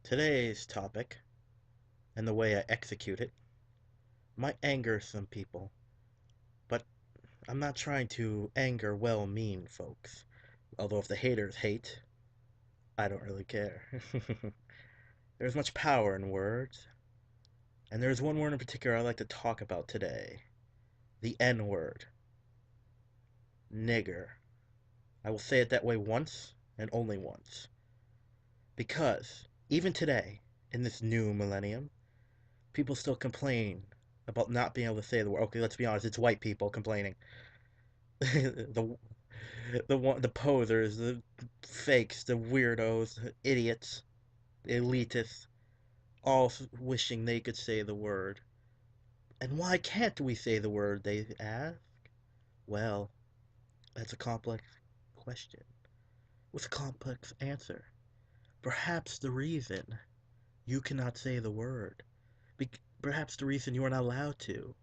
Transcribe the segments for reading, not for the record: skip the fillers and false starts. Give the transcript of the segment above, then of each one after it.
Today's topic, and the way I execute it, might anger some people, but I'm not trying to anger well-meaning folks. Although if the haters hate, I don't really care. There's much power in words, and there's one word in particular I like to talk about today. The N word. Nigger. I will say it that way once, and only once. Because, even today, in this new millennium, people still complain about not being able to say the word. Okay, let's be honest, it's white people complaining. the the posers, the fakes, the weirdos, the idiots, the elitists, all wishing they could say the word. And why can't we say the word, they ask? Well, that's a complex question with a complex answer. Perhaps the reason you cannot say the word, perhaps the reason you are not allowed to,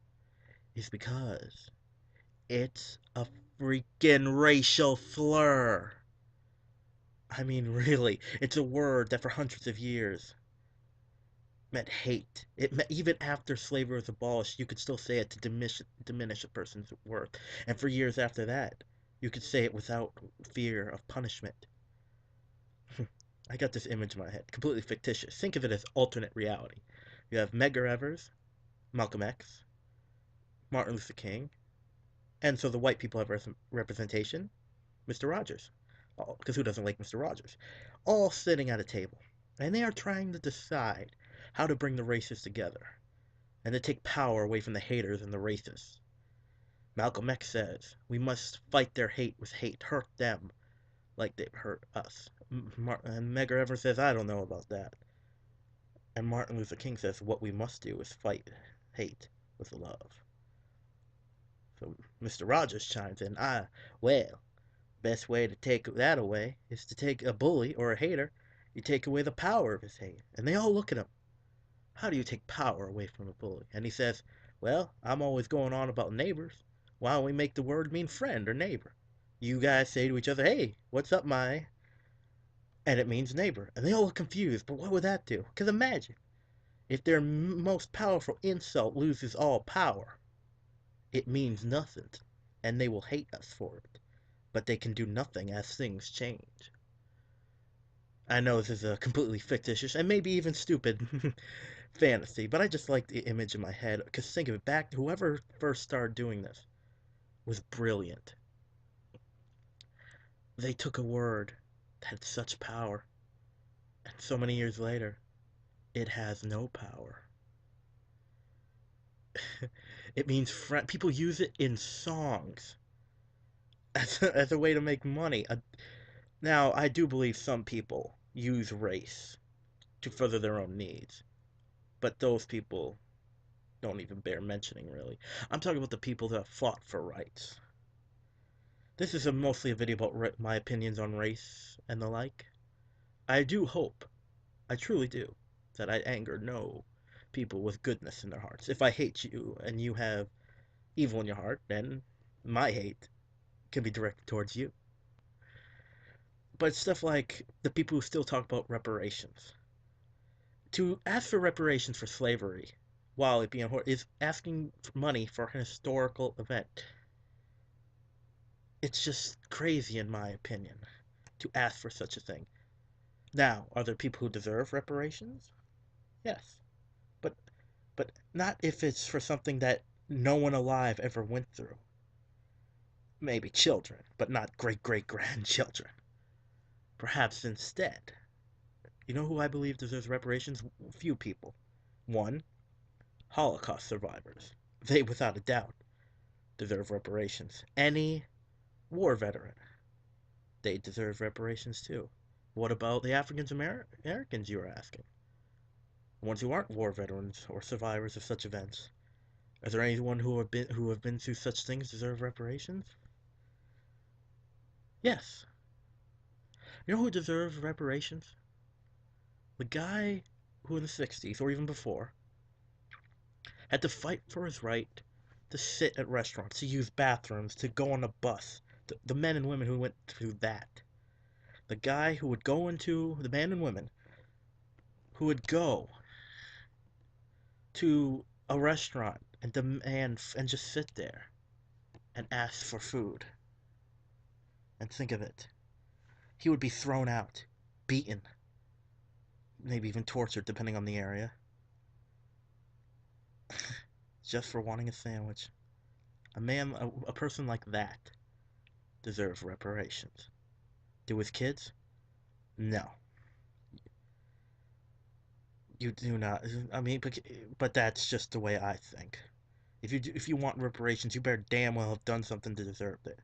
is because it's a freaking racial slur. I mean, really, it's a word that for hundreds of years meant hate. It meant, even after slavery was abolished, you could still say it to diminish a person's worth. And for years after that, you could say it without fear of punishment. I got this image in my head, completely fictitious. Think of it as alternate reality. You have Medgar Evers, Malcolm X, Martin Luther King, and so the white people have representation, Mr. Rogers. Because who doesn't like Mr. Rogers? All sitting at a table. And they are trying to decide how to bring the races together and to take power away from the haters and the racists. Malcolm X says, we must fight their hate with hate, hurt them like they've hurt us. And Medgar Evers says, I don't know about that. And Martin Luther King says, what we must do is fight hate with love. So Mr. Rogers chimes in, well, best way to take that away is to take a bully or a hater, you take away the power of his hate. And they all look at him. How do you take power away from a bully? And he says, well, I'm always going on about neighbors. Why don't we make the word mean friend or neighbor? You guys say to each other, hey, what's up, my? And it means neighbor. And they all look confused, but what would that do? Because imagine, if their most powerful insult loses all power, it means nothing, and they will hate us for it. But they can do nothing as things change. I know this is a completely fictitious and maybe even stupid fantasy, but I just like the image in my head because think of it back, whoever first started doing this was brilliant. They took a word that had such power, and so many years later, it has no power. It means friend. People use it in songs as a way to make money. Now, I do believe some people use race to further their own needs, but those people don't even bear mentioning, really. I'm talking about the people that fought for rights. This is mostly a video about my opinions on race and the like. I do hope, I truly do, that I anger no people with goodness in their hearts. If I hate you and you have evil in your heart, then my hate can be directed towards you. But stuff like the people who still talk about reparations. To ask for reparations for slavery, while it being horrible, is asking for money for a historical event. It's just crazy, in my opinion, to ask for such a thing. Now, are there people who deserve reparations? Yes, but not if it's for something that no one alive ever went through. Maybe children, but not great great grandchildren. Perhaps instead. You know who I believe deserves reparations? Few people. One, Holocaust survivors. They, without a doubt, deserve reparations. Any war veteran, they deserve reparations too. What about the African Americans, you are asking? The ones who aren't war veterans or survivors of such events. Is there anyone who have been through such things deserve reparations? Yes. You know who deserves reparations? The guy who in the 60s or even before had to fight for his right to sit at restaurants, to use bathrooms, to go on a bus. The men and women who went through that. The guy who would go into, the men and women who would go to a restaurant and demand and just sit there and ask for food. And think of it. He would be thrown out, beaten, maybe even tortured depending on the area, just for wanting a sandwich. A person like that deserves reparations. Do his kids? No. You do not. I mean, but that's just the way I think. If you want reparations, you better damn well have done something to deserve it.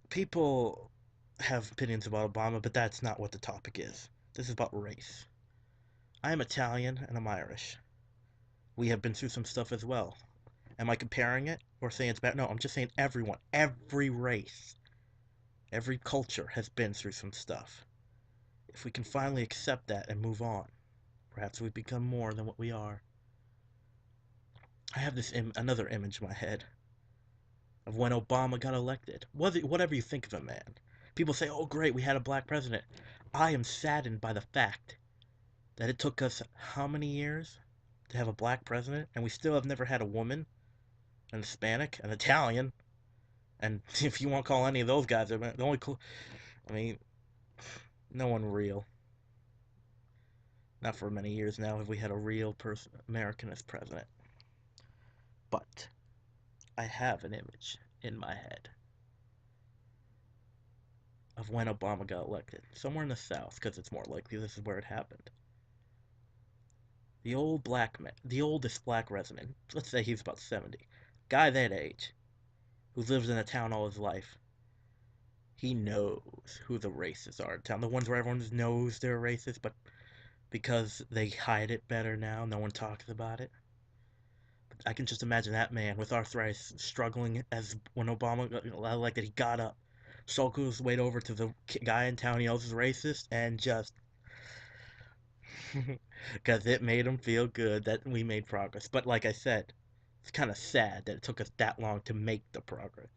People have opinions about Obama, but that's not what the topic is. This is about race. I am Italian and I'm Irish. We have been through some stuff as well. Am I comparing it or saying it's bad? No, I'm just saying everyone, every race, every culture has been through some stuff. If we can finally accept that and move on, perhaps we become more than what we are. I have another image in my head of when Obama got elected. Whatever you think of him, man. People say, "Oh, great, we had a black president." I am saddened by the fact that it took us how many years to have a black president, and we still have never had a woman, an Hispanic, an Italian, and if you want to call any of those guys, the only, I mean, no one real. Not for many years now have we had a real person, American as president. But I have an image in my head of when Obama got elected, somewhere in the South, because it's more likely this is where it happened. The old black man, the oldest black resident, let's say he's about 70, guy that age, who lives in a town all his life, he knows who the racists are in town. The ones where everyone knows they're racist, but because they hide it better now, no one talks about it. I can just imagine that man with arthritis struggling as when Obama got elected, he got up, circled his way over to the guy in town he knows is racist, and just because it made him feel good that we made progress. But like I said, it's kind of sad that it took us that long to make the progress.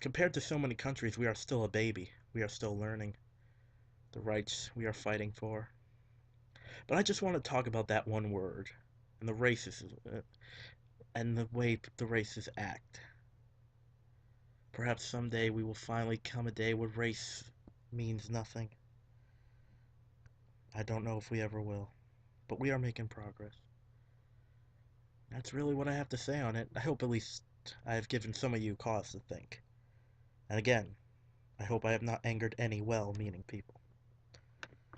Compared to so many countries, we are still a baby. We are still learning the rights we are fighting for. But I just want to talk about that one word and the racism and the way the racists act. Perhaps someday we will finally come a day where race means nothing. I don't know if we ever will, but we are making progress. That's really what I have to say on it. I hope at least I have given some of you cause to think. And again, I hope I have not angered any well meaning people.